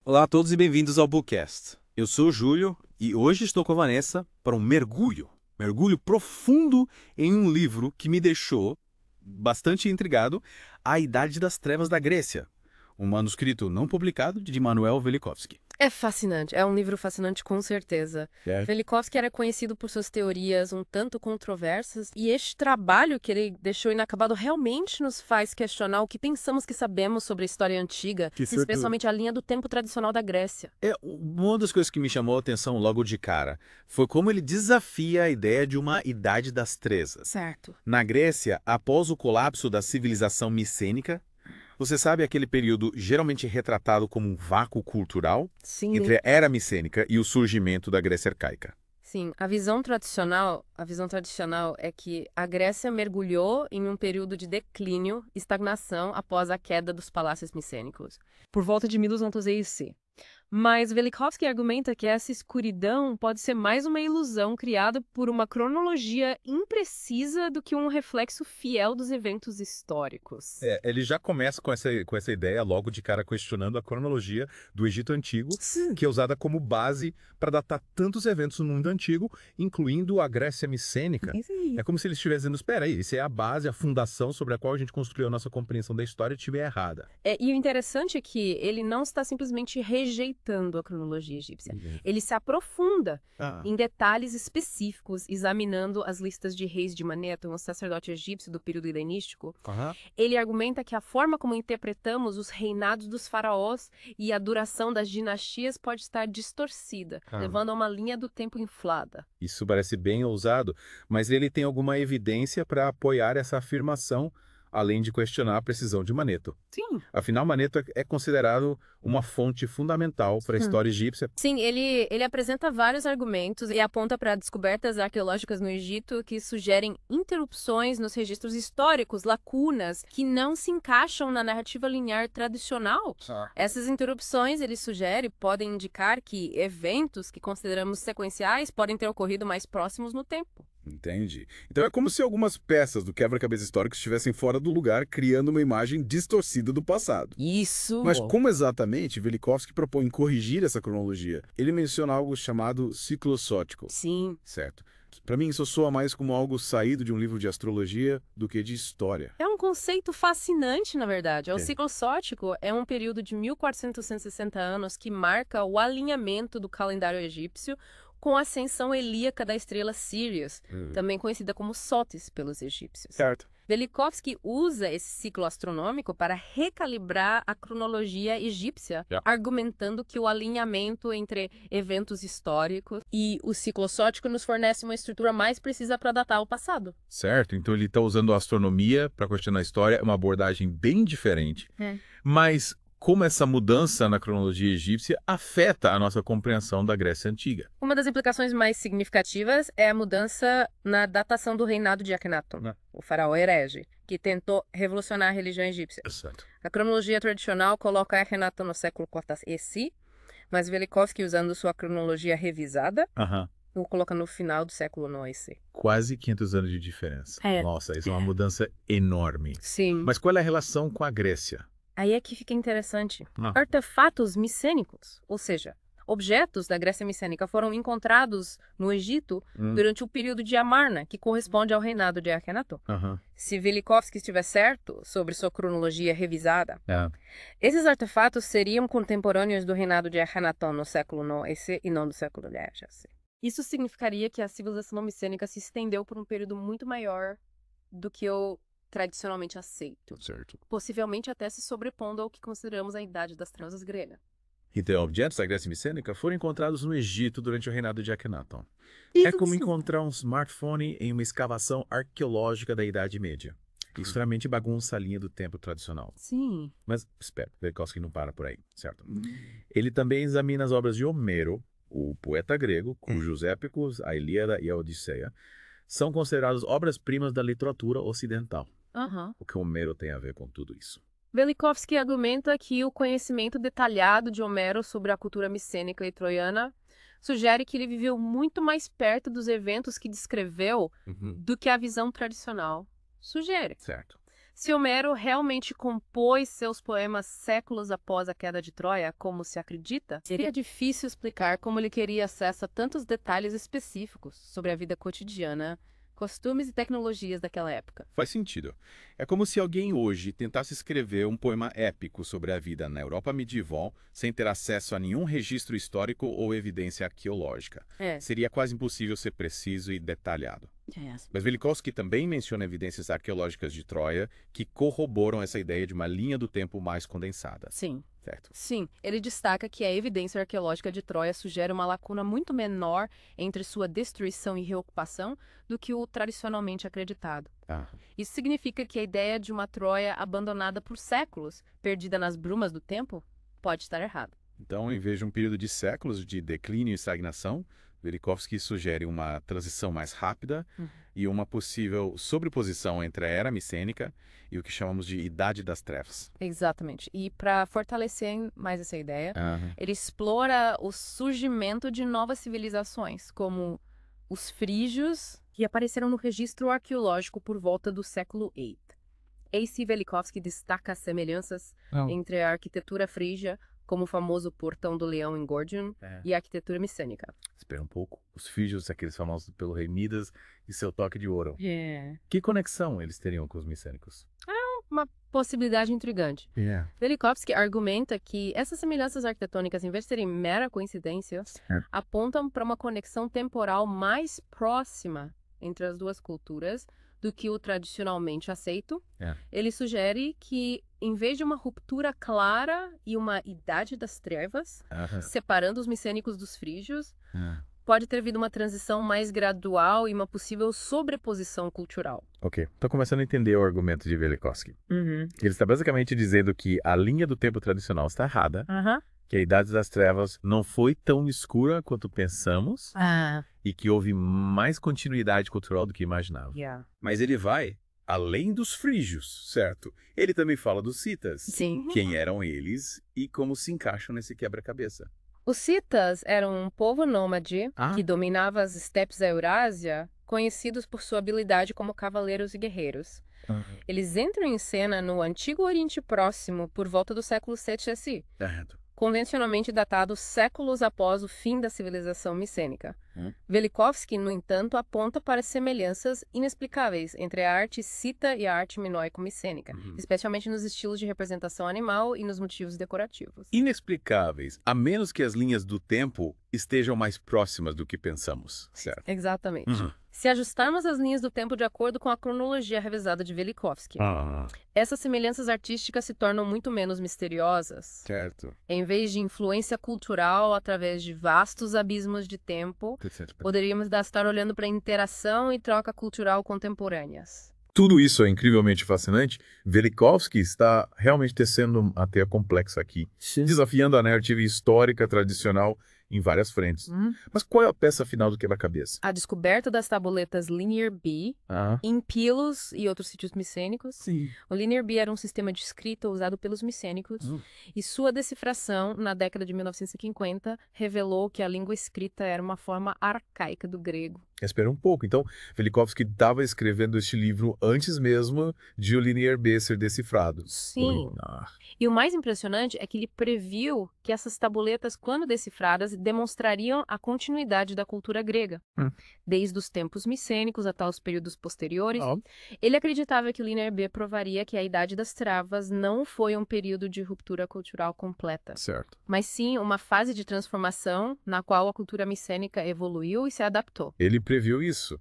Olá a todos e bem-vindos ao Bookcast. Eu sou o Júlio e hoje estou com a Vanessa para um mergulho profundo em um livro que me deixou bastante intrigado, A Idade das Trevas da Grécia, um manuscrito não publicado de Manuel Velikovsky. É fascinante, é um livro fascinante com certeza. Certo. Velikovsky era conhecido por suas teorias um tanto controversas, e este trabalho que ele deixou inacabado realmente nos faz questionar o que pensamos que sabemos sobre a história antiga, especialmente a linha do tempo tradicional da Grécia. Uma das coisas que me chamou a atenção logo de cara foi como ele desafia a ideia de uma Idade das Trevas. Certo. Na Grécia, após o colapso da civilização micênica, você sabe aquele período geralmente retratado como um vácuo cultural Sim, entre a era micênica e o surgimento da Grécia arcaica? sim. A visão tradicional é que a Grécia mergulhou em um período de declínio, estagnação após a queda dos palácios micênicos, por volta de 1200 EIC. Mas Velikovsky argumenta que essa escuridão pode ser mais uma ilusão criada por uma cronologia imprecisa do que um reflexo fiel dos eventos históricos. Ele já começa com essa ideia logo de cara questionando a cronologia do Egito Antigo, Sim. que é usada como base para datar tantos eventos no mundo antigo, incluindo a Grécia micênica. É como se eles estivessem dizendo, espera aí, isso é a base, a fundação sobre a qual a gente construiu a nossa compreensão da história e estiver errada. E o interessante é que ele não está simplesmente rejeitando a cronologia egípcia. Ele se aprofunda em detalhes específicos, examinando as listas de reis de Maneto, um sacerdote egípcio do período helenístico. Ele argumenta que a forma como interpretamos os reinados dos faraós e a duração das dinastias pode estar distorcida, levando a uma linha do tempo inflada. Isso parece bem ousado, mas ele tem alguma evidência para apoiar essa afirmação, além de questionar a precisão de Maneto. Sim. Afinal, Maneto é considerado uma fonte fundamental para a história egípcia. Sim, ele apresenta vários argumentos e aponta para descobertas arqueológicas no Egito que sugerem interrupções nos registros históricos, lacunas, que não se encaixam na narrativa linear tradicional. Essas interrupções, ele sugere, podem indicar que eventos que consideramos sequenciais podem ter ocorrido mais próximos no tempo. Entende? Então é como se algumas peças do quebra-cabeça histórico estivessem fora do lugar, criando uma imagem distorcida do passado. Isso! Mas como exatamente Velikovsky propõe corrigir essa cronologia? Ele menciona algo chamado ciclo sótico. Sim. Certo. Para mim, isso soa mais como algo saído de um livro de astrologia do que de história. É um conceito fascinante, na verdade. O ciclo sótico é um período de 1460 anos que marca o alinhamento do calendário egípcio com a ascensão helíaca da estrela Sirius, também conhecida como Sótis pelos egípcios. Certo. Velikovsky usa esse ciclo astronômico para recalibrar a cronologia egípcia, argumentando que o alinhamento entre eventos históricos e o ciclo sótico nos fornece uma estrutura mais precisa para datar o passado. Certo, então ele está usando a astronomia para questionar a história, é uma abordagem bem diferente. Mas como essa mudança na cronologia egípcia afeta a nossa compreensão da Grécia Antiga? Uma das implicações mais significativas é a mudança na datação do reinado de Akhenaton, o faraó herege, que tentou revolucionar a religião egípcia. Certo. A cronologia tradicional coloca Akhenaton no século IV EC, mas Velikovsky, usando sua cronologia revisada, o coloca no final do século IX EC. Quase 500 anos de diferença. Nossa, isso é uma mudança enorme. Sim. Mas qual é a relação com a Grécia? Aí é que fica interessante. Artefatos micênicos, ou seja, objetos da Grécia micênica foram encontrados no Egito durante o período de Amarna, que corresponde ao reinado de Akhenaton. Se Velikovsky estiver certo sobre sua cronologia revisada, esses artefatos seriam contemporâneos do reinado de Akhenaton no século IX EC e não do século X EC. Isso significaria que a civilização micênica se estendeu por um período muito maior do que o tradicionalmente aceito. Certo. Possivelmente até se sobrepondo ao que consideramos a Idade das Trevas grega. Então, objetos da Grécia micênica foram encontrados no Egito durante o reinado de Akhenaton. É como encontrar um smartphone em uma escavação arqueológica da Idade Média. Isso realmente bagunça a linha do tempo tradicional. Sim. Mas, espera, Velikovsky não para por aí, certo? Ele também examina as obras de Homero, o poeta grego, cujos épicos, a Ilíada e a Odisseia, são considerados obras-primas da literatura ocidental. O que Homero tem a ver com tudo isso? Velikovsky argumenta que o conhecimento detalhado de Homero sobre a cultura micênica e troiana sugere que ele viveu muito mais perto dos eventos que descreveu do que a visão tradicional sugere. Certo. Se Homero realmente compôs seus poemas séculos após a queda de Troia, como se acredita, seria difícil explicar como ele queria acesso a tantos detalhes específicos sobre a vida cotidiana, costumes e tecnologias daquela época. Faz sentido. É como se alguém hoje tentasse escrever um poema épico sobre a vida na Europa medieval sem ter acesso a nenhum registro histórico ou evidência arqueológica. Seria quase impossível ser preciso e detalhado. Mas Velikovsky também menciona evidências arqueológicas de Troia que corroboram essa ideia de uma linha do tempo mais condensada. Sim. Certo. Sim, ele destaca que a evidência arqueológica de Troia sugere uma lacuna muito menor entre sua destruição e reocupação do que o tradicionalmente acreditado. Isso significa que a ideia de uma Troia abandonada por séculos, perdida nas brumas do tempo, pode estar errada. Então, em vez de um período de séculos de declínio e estagnação, Velikovsky sugere uma transição mais rápida e uma possível sobreposição entre a Era Micênica e o que chamamos de Idade das Trevas. Exatamente. E para fortalecer mais essa ideia, ele explora o surgimento de novas civilizações, como os frígios, que apareceram no registro arqueológico por volta do século VIII. A.C. Velikovsky destaca as semelhanças entre a arquitetura frígia, como o famoso Portão do Leão em Gordium, e a arquitetura micênica. Espera um pouco. Os frígios, aqueles famosos pelo rei Midas e seu toque de ouro. Que conexão eles teriam com os micênicos? Uma possibilidade intrigante. Velikovsky argumenta que essas semelhanças arquitetônicas, em vez de serem mera coincidência, apontam para uma conexão temporal mais próxima entre as duas culturas do que o tradicionalmente aceito. Ele sugere que, em vez de uma ruptura clara e uma idade das trevas, separando os micênicos dos frígios, pode ter havido uma transição mais gradual e uma possível sobreposição cultural. Ok, estou começando a entender o argumento de Velikovsky. Ele está basicamente dizendo que a linha do tempo tradicional está errada, que a Idade das Trevas não foi tão escura quanto pensamos e que houve mais continuidade cultural do que imaginava. Mas ele vai além dos frígios, certo? Ele também fala dos citas. Sim. Quem eram eles e como se encaixam nesse quebra-cabeça. Os citas eram um povo nômade que dominava as estepes da Eurásia, conhecidos por sua habilidade como cavaleiros e guerreiros. Eles entram em cena no Antigo Oriente Próximo por volta do século VII a.C., convencionalmente datado séculos após o fim da civilização micênica. Velikovsky, no entanto, aponta para semelhanças inexplicáveis entre a arte cita e a arte minoico-micênica, especialmente nos estilos de representação animal e nos motivos decorativos. Inexplicáveis, a menos que as linhas do tempo estejam mais próximas do que pensamos, certo? Exatamente. Se ajustarmos as linhas do tempo de acordo com a cronologia revisada de Velikovsky, essas semelhanças artísticas se tornam muito menos misteriosas. Certo. Em vez de influência cultural através de vastos abismos de tempo, poderíamos estar olhando para interação e troca cultural contemporâneas. Tudo isso é incrivelmente fascinante. Velikovsky está realmente tecendo a teia complexa aqui, desafiando a narrativa histórica tradicional em várias frentes. Mas qual é a peça final do quebra-cabeça? A descoberta das tabuletas Linear B em Pilos e outros sítios micênicos. O Linear B era um sistema de escrita usado pelos micênicos e sua decifração, na década de 1950, revelou que a língua escrita era uma forma arcaica do grego. Espera um pouco. Então, Velikovsky estava escrevendo este livro antes mesmo de o Linear B ser decifrado. Sim. E o mais impressionante é que ele previu que essas tabuletas, quando decifradas, demonstrariam a continuidade da cultura grega. Desde os tempos micênicos até os períodos posteriores. Ele acreditava que o Linear B provaria que a Idade das Trevas não foi um período de ruptura cultural completa. Certo. Mas sim uma fase de transformação na qual a cultura micênica evoluiu e se adaptou. Ele previu isso.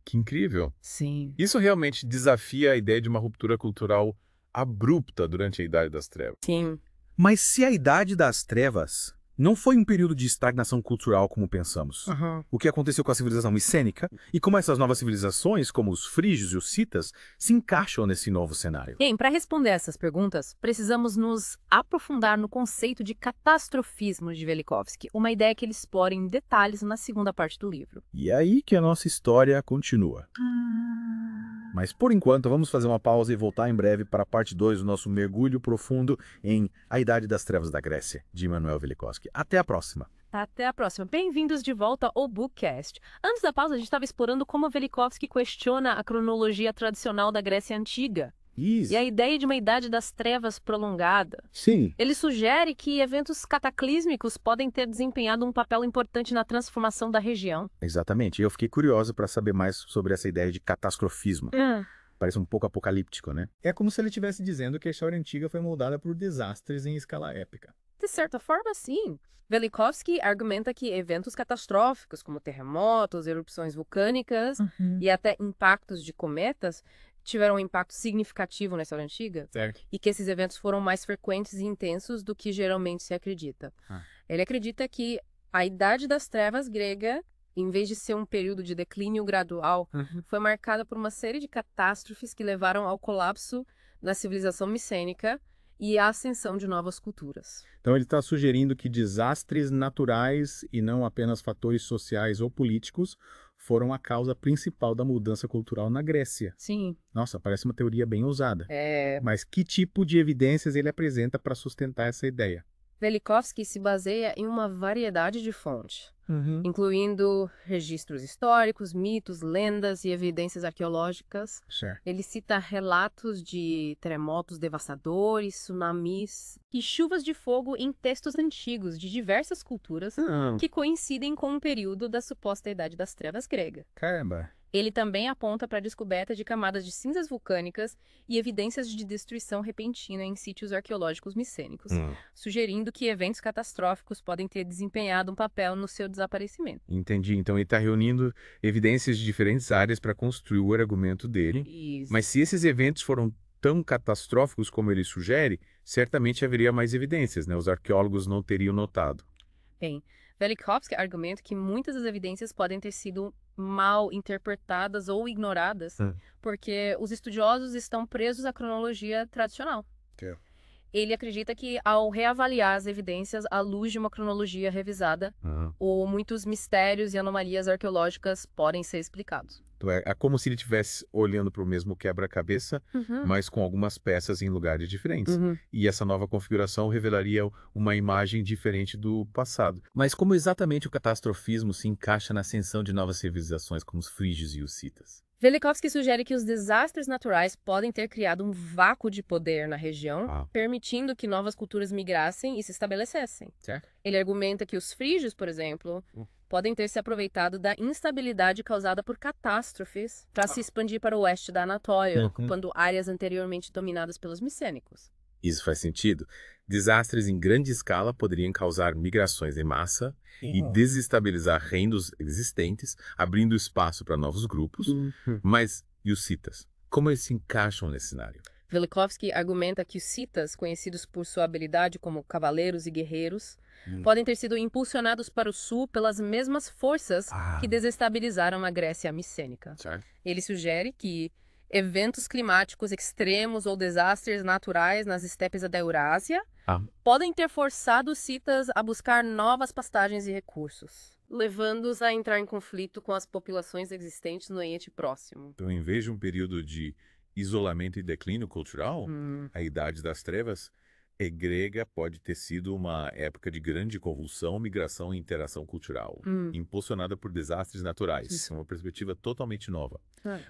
Que incrível. Sim. Isso realmente desafia a ideia de uma ruptura cultural abrupta durante a Idade das Trevas. Sim. Mas se a Idade das Trevas não foi um período de estagnação cultural como pensamos, o que aconteceu com a civilização micênica e como essas novas civilizações, como os frígios e os citas, se encaixam nesse novo cenário? Bem, para responder essas perguntas, precisamos nos aprofundar no conceito de catastrofismo de Velikovsky, uma ideia que ele explora em detalhes na segunda parte do livro. E é aí que a nossa história continua. Mas, por enquanto, vamos fazer uma pausa e voltar em breve para a parte 2 do nosso mergulho profundo em A Idade das Trevas da Grécia, de Immanuel Velikovsky. Até a próxima! Até a próxima. Bem-vindos de volta ao Bookcast. Antes da pausa, a gente estava explorando como Velikovsky questiona a cronologia tradicional da Grécia Antiga. E a ideia de uma idade das trevas prolongada. Sim. Ele sugere que eventos cataclísmicos podem ter desempenhado um papel importante na transformação da região. Exatamente. E eu fiquei curioso para saber mais sobre essa ideia de catastrofismo. Parece um pouco apocalíptico, né? É como se ele estivesse dizendo que a história antiga foi moldada por desastres em escala épica. De certa forma, sim. Velikovsky argumenta que eventos catastróficos, como terremotos, erupções vulcânicas e até impactos de cometas, tiveram um impacto significativo na história antiga. Certo. E que esses eventos foram mais frequentes e intensos do que geralmente se acredita. Ele acredita que a Idade das Trevas grega, em vez de ser um período de declínio gradual, foi marcada por uma série de catástrofes que levaram ao colapso da civilização micênica e à ascensão de novas culturas. Então ele está sugerindo que desastres naturais e não apenas fatores sociais ou políticos foram a causa principal da mudança cultural na Grécia. Sim. Nossa, parece uma teoria bem ousada. É... Mas que tipo de evidências ele apresenta para sustentar essa ideia? Velikovsky se baseia em uma variedade de fontes, incluindo registros históricos, mitos, lendas e evidências arqueológicas. Certo. Ele cita relatos de terremotos devastadores, tsunamis e chuvas de fogo em textos antigos de diversas culturas que coincidem com o período da suposta Idade das Trevas grega. Caramba. Ele também aponta para a descoberta de camadas de cinzas vulcânicas e evidências de destruição repentina em sítios arqueológicos micênicos, sugerindo que eventos catastróficos podem ter desempenhado um papel no seu desaparecimento. Entendi. Então ele está reunindo evidências de diferentes áreas para construir o argumento dele. Isso. Mas se esses eventos foram tão catastróficos como ele sugere, certamente haveria mais evidências, né? Os arqueólogos não teriam notado. Bem, Velikovsky argumenta que muitas das evidências podem ter sido mal interpretadas ou ignoradas, porque os estudiosos estão presos à cronologia tradicional. Ele acredita que, ao reavaliar as evidências à luz de uma cronologia revisada, muitos mistérios e anomalias arqueológicas podem ser explicados. Então é como se ele estivesse olhando para o mesmo quebra-cabeça, mas com algumas peças em lugares diferentes. E essa nova configuração revelaria uma imagem diferente do passado. Mas como exatamente o catastrofismo se encaixa na ascensão de novas civilizações como os frígios e os citas? Velikovsky sugere que os desastres naturais podem ter criado um vácuo de poder na região, permitindo que novas culturas migrassem e se estabelecessem. Certo. Ele argumenta que os frígios, por exemplo, podem ter se aproveitado da instabilidade causada por catástrofes para se expandir para o oeste da Anatólia, ocupando áreas anteriormente dominadas pelos micênicos. Isso faz sentido. Desastres em grande escala poderiam causar migrações em massa e desestabilizar reinos existentes, abrindo espaço para novos grupos. Mas e os citas? Como eles se encaixam nesse cenário? Velikovsky argumenta que os citas, conhecidos por sua habilidade como cavaleiros e guerreiros, podem ter sido impulsionados para o sul pelas mesmas forças que desestabilizaram a Grécia micênica. Certo. Ele sugere que eventos climáticos extremos ou desastres naturais nas estepes da Eurásia podem ter forçado os citas a buscar novas pastagens e recursos, levando-os a entrar em conflito com as populações existentes no Oriente Próximo. Então, em vez de um período de isolamento e declínio cultural, a Idade das Trevas grega pode ter sido uma época de grande convulsão, migração e interação cultural, impulsionada por desastres naturais. É uma perspectiva totalmente nova.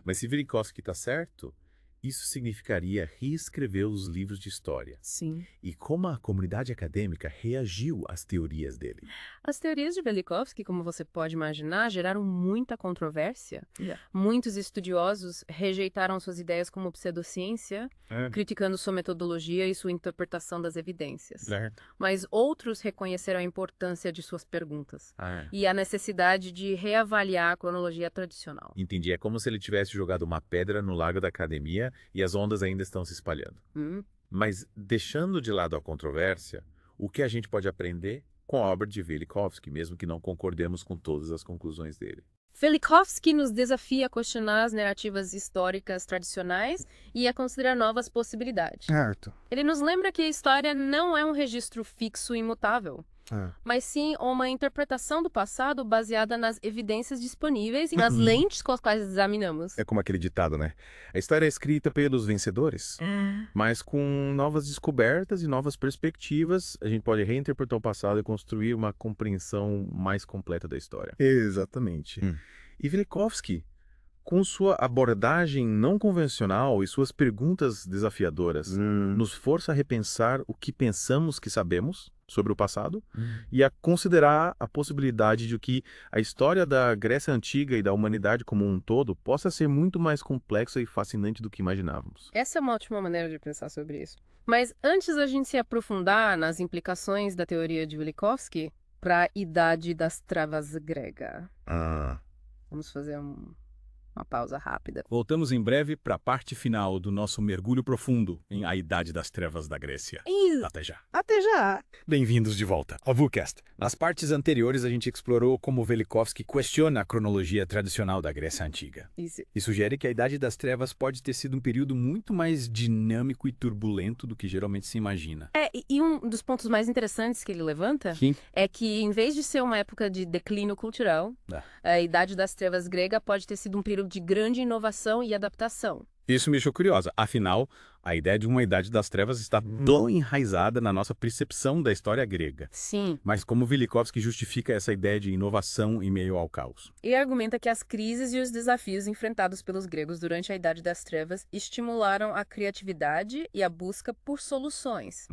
Mas se Velikovsky está certo, isso significaria reescrever os livros de história. Sim. E como a comunidade acadêmica reagiu às teorias dele? As teorias de Velikovsky, como você pode imaginar, geraram muita controvérsia. Muitos estudiosos rejeitaram suas ideias como pseudociência, criticando sua metodologia e sua interpretação das evidências. Mas outros reconheceram a importância de suas perguntas e a necessidade de reavaliar a cronologia tradicional. Entendi. É como se ele tivesse jogado uma pedra no lago da academia e as ondas ainda estão se espalhando. Mas, deixando de lado a controvérsia, o que a gente pode aprender com a obra de Velikovsky, mesmo que não concordemos com todas as conclusões dele? Velikovsky nos desafia a questionar as narrativas históricas tradicionais e a considerar novas possibilidades. Certo. Ele nos lembra que a história não é um registro fixo e imutável, mas sim uma interpretação do passado baseada nas evidências disponíveis e nas lentes com as quais examinamos. É como aquele ditado, né? A história é escrita pelos vencedores, mas com novas descobertas e novas perspectivas, a gente pode reinterpretar o passado e construir uma compreensão mais completa da história. Exatamente. E Velikovsky com sua abordagem não convencional e suas perguntas desafiadoras, nos força a repensar o que pensamos que sabemos sobre o passado e a considerar a possibilidade de que a história da Grécia Antiga e da humanidade como um todo possa ser muito mais complexa e fascinante do que imaginávamos. Essa é uma ótima maneira de pensar sobre isso. Mas antes da gente se aprofundar nas implicações da teoria de Velikovsky para a Idade das Trevas grega, vamos fazer uma pausa rápida. Voltamos em breve para a parte final do nosso mergulho profundo em A Idade das Trevas da Grécia. Até já. Até já. Bem-vindos de volta ao VuCast. Nas partes anteriores, a gente explorou como Velikovsky questiona a cronologia tradicional da Grécia Antiga. Isso. E sugere que a Idade das Trevas pode ter sido um período muito mais dinâmico e turbulento do que geralmente se imagina. E um dos pontos mais interessantes que ele levanta é que, em vez de ser uma época de declínio cultural, a Idade das Trevas grega pode ter sido um período de grande inovação e adaptação. Isso me deixou curiosa. Afinal, a ideia de uma Idade das Trevas está tão enraizada na nossa percepção da história grega. Sim. Mas como Velikovsky justifica essa ideia de inovação em meio ao caos? Ele argumenta que as crises e os desafios enfrentados pelos gregos durante a Idade das Trevas estimularam a criatividade e a busca por soluções.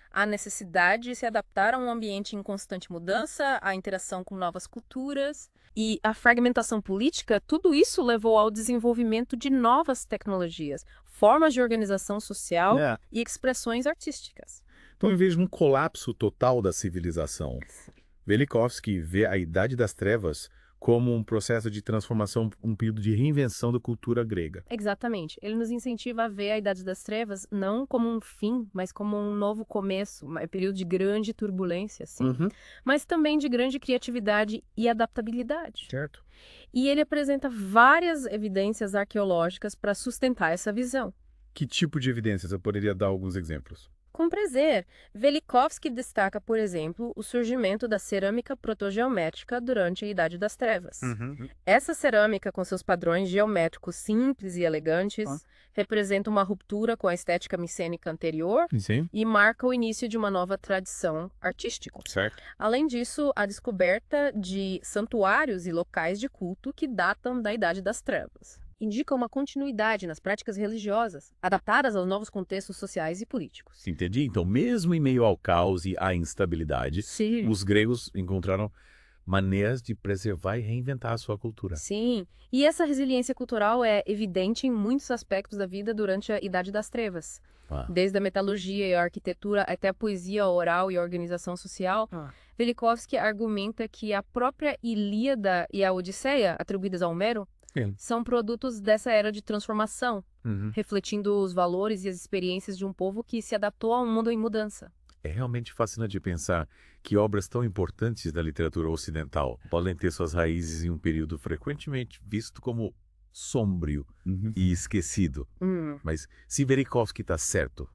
A necessidade de se adaptar a um ambiente em constante mudança, a interação com novas culturas e a fragmentação política, tudo isso levou ao desenvolvimento de novas tecnologias, formas de organização social e expressões artísticas. Então, em vez de um colapso total da civilização, Velikovsky vê a Idade das Trevas como um processo de transformação, um período de reinvenção da cultura grega. Exatamente. Ele nos incentiva a ver a Idade das Trevas não como um fim, mas como um novo começo, um período de grande turbulência, sim, mas também de grande criatividade e adaptabilidade. Certo. E ele apresenta várias evidências arqueológicas para sustentar essa visão. Que tipo de evidências? Eu poderia dar alguns exemplos. Com prazer. Velikovsky destaca, por exemplo, o surgimento da cerâmica protogeométrica durante a Idade das Trevas. Essa cerâmica, com seus padrões geométricos simples e elegantes, representa uma ruptura com a estética micênica anterior e marca o início de uma nova tradição artística. Certo. Além disso, a descoberta de santuários e locais de culto que datam da Idade das Trevas indica uma continuidade nas práticas religiosas, adaptadas aos novos contextos sociais e políticos. Entendi. Então, mesmo em meio ao caos e à instabilidade, os gregos encontraram maneiras de preservar e reinventar a sua cultura. Sim, e essa resiliência cultural é evidente em muitos aspectos da vida durante a Idade das Trevas. Desde a metalurgia e a arquitetura até a poesia oral e a organização social, Velikovsky argumenta que a própria Ilíada e a Odisseia, atribuídas a Homero, são produtos dessa era de transformação, refletindo os valores e as experiências de um povo que se adaptou a um mundo em mudança. É realmente fascinante pensar que obras tão importantes da literatura ocidental podem ter suas raízes em um período frequentemente visto como sombrio e esquecido. Mas se Velikovsky está certo,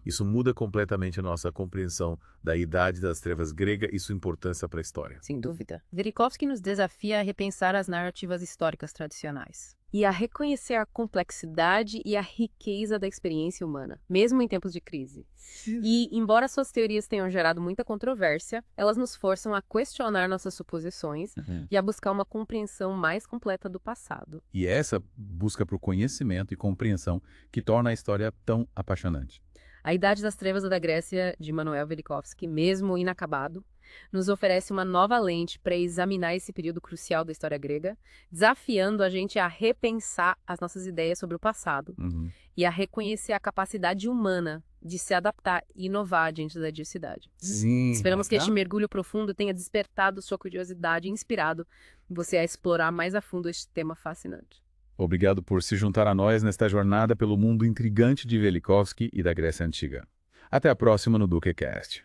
isso muda completamente a nossa compreensão da Idade das Trevas grega e sua importância para a história. Sem dúvida. Velikovsky nos desafia a repensar as narrativas históricas tradicionais e a reconhecer a complexidade e a riqueza da experiência humana, mesmo em tempos de crise. E, embora suas teorias tenham gerado muita controvérsia, elas nos forçam a questionar nossas suposições e a buscar uma compreensão mais completa do passado. E essa busca por conhecimento e compreensão que torna a história tão apaixonante. A Idade das Trevas da Grécia, de Manuel Velikovsky, mesmo inacabado, nos oferece uma nova lente para examinar esse período crucial da história grega, desafiando a gente a repensar as nossas ideias sobre o passado e a reconhecer a capacidade humana de se adaptar e inovar diante da adversidade. Esperamos que este mergulho profundo tenha despertado sua curiosidade e inspirado você a explorar mais a fundo este tema fascinante. Obrigado por se juntar a nós nesta jornada pelo mundo intrigante de Velikovsky e da Grécia Antiga. Até a próxima no DuqueCast.